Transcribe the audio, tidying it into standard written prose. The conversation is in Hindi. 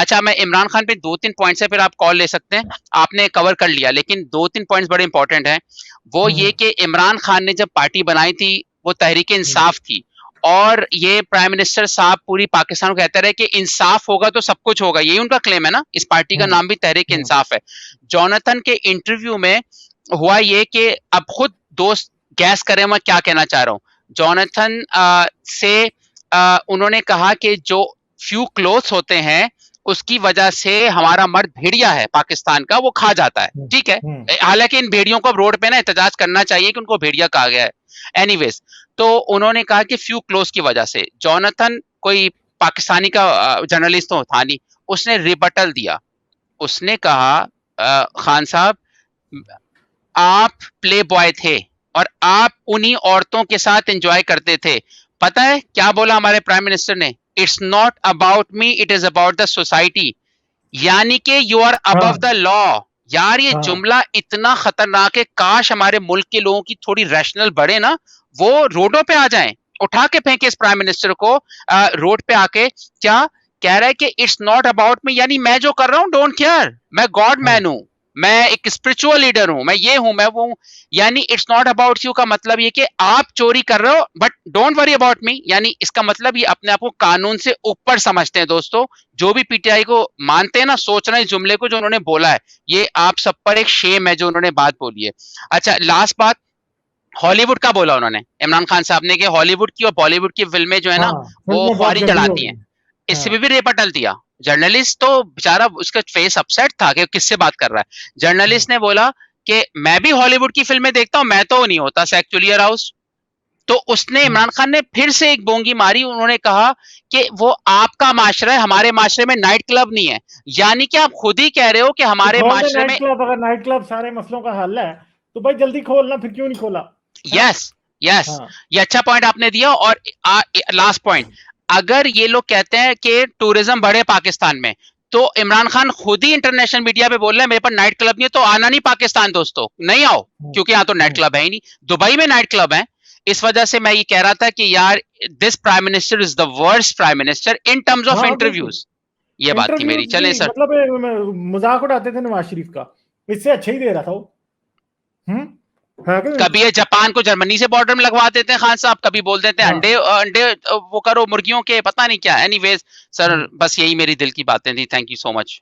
अच्छा, मैं इमरान खान पे 2-3 पॉइंट्स है, फिर आप कॉल ले सकते हैं। आपने कवर कर लिया, लेकिन 2-3 पॉइंट्स बड़े इंपॉर्टेंट हैं। वो ये कि इमरान खान ने जब पार्टी बनाई थी, वो तहरीक इंसाफ थी, और ये प्राइम मिनिस्टर साहब पूरी पाकिस्तान को कहते रहे कि इंसाफ होगा तो सब कुछ होगा। यही उनका क्लेम है ना, इस पार्टी का नाम भी तहरीक इंसाफ है। जोनाथन के इंटरव्यू में हुआ ये कि अब खुद दोस्त गैस करें मैं क्या कहना चाह रहा हूँ। जोनाथन से उन्होंने कहा कि जो फ्यू क्लोथ्स होते हैं उसकी वजह से हमारा मर्द भेड़िया है पाकिस्तान का, वो खा जाता है। ठीक है, हालांकि इन भेड़ियों को अब रोड पे ना एहतजाज करना चाहिए कि उनको भेड़िया कहा गया है। एनीवेज, तो उन्होंने कहा कि फ्यू क्लोज की वजह से। जोनाथन कोई पाकिस्तानी का जर्नलिस्ट तो था नहीं, उसने रिबटल दिया। उसने कहा खान साहब, आप प्ले बॉय थे और आप उन्हीं औरतों के साथ एंजॉय करते थे। पता है क्या बोला हमारे प्राइम मिनिस्टर ने? It's not about me, it is about the society. यानी कि you are above the law. यार ये जुमला इतना खतरनाक है, काश हमारे मुल्क के लोगों की थोड़ी रैशनल बढ़े ना, वो रोडों पे आ जाएं, उठा के फेंके इस प्राइम मिनिस्टर को रोड पे आके। क्या कह रहा है कि इट्स नॉट अबाउट मी, यानी मैं जो कर रहा हूं डोंट केयर, मैं गॉड मैन हूं, मैं एक स्पिरिचुअल लीडर हूं, मैं ये हूं, मैं वो हूं। यानी इट्स नॉट अबाउट यू का मतलब ये कि आप चोरी कर रहे हो but don't worry about me. यानी इसका मतलब ये अपने आप को कानून से ऊपर समझते हैं। दोस्तों, जो भी पीटीआई को मानते हैं ना, सोच रहे हैं इस जुमले को जो उन्होंने बोला है, ये आप सब पर एक शेम है जो उन्होंने बात बोली है। अच्छा, लास्ट बात, हॉलीवुड का बोला उन्होंने, इमरान खान साहब ने, कि हॉलीवुड की और बॉलीवुड की फिल्में जो है ना वो ख्वारी चढ़ाती हैं। इससे भी रेपटल दिया। जर्नलिस्ट तो बेचारा, उसका फेस अपसेट था कि किससे बात कर रहा है। जर्नलिस्ट ने बोला कि मैं भी हॉलीवुड की फिल्में देखता हूं, मैं तो नहीं होता सेक्सुअलियर हाउस। तो उसने, इमरान खान ने फिर से एक बोंगी मारी। उन्होंने कहा कि वो आपका माशरा है, हमारे माशरे में नाइट क्लब नहीं है। यानी कि आप खुद ही कह रहे हो कि हमारे माशरे में अगर नाइट क्लब सारे मसलों का हल है तो भाई जल्दी खोलना, फिर क्यों नहीं खोला? यस यस, ये अच्छा पॉइंट आपने दिया। और लास्ट पॉइंट, अगर ये लोग कहते हैं कि टूरिज्म बढ़े पाकिस्तान में, तो इमरान खान खुद ही इंटरनेशनल मीडिया पे बोल रहे हैं मेरे पास नाइट क्लब नहीं है, तो आना नहीं पाकिस्तान दोस्तों, नहीं आओ, क्योंकि यहाँ तो नाइट क्लब है ही नहीं। दुबई में नाइट क्लब है। इस वजह से मैं ये कह रहा था कि यार, this prime minister is the worst prime minister in terms of interviews. ये बात थी मेरी। चले सर, मतलब मजाक उड़ाते थे नवाज शरीफ का, इससे अच्छा ही दे रहा था वो। कभी ये जापान को जर्मनी से बॉर्डर में लगवा देते हैं खान साहब, कभी बोल देते हैं अंडे अंडे वो करो मुर्गियों के, पता नहीं क्या। एनीवेज सर, बस यही मेरी दिल की बातें थी। Thank you so much.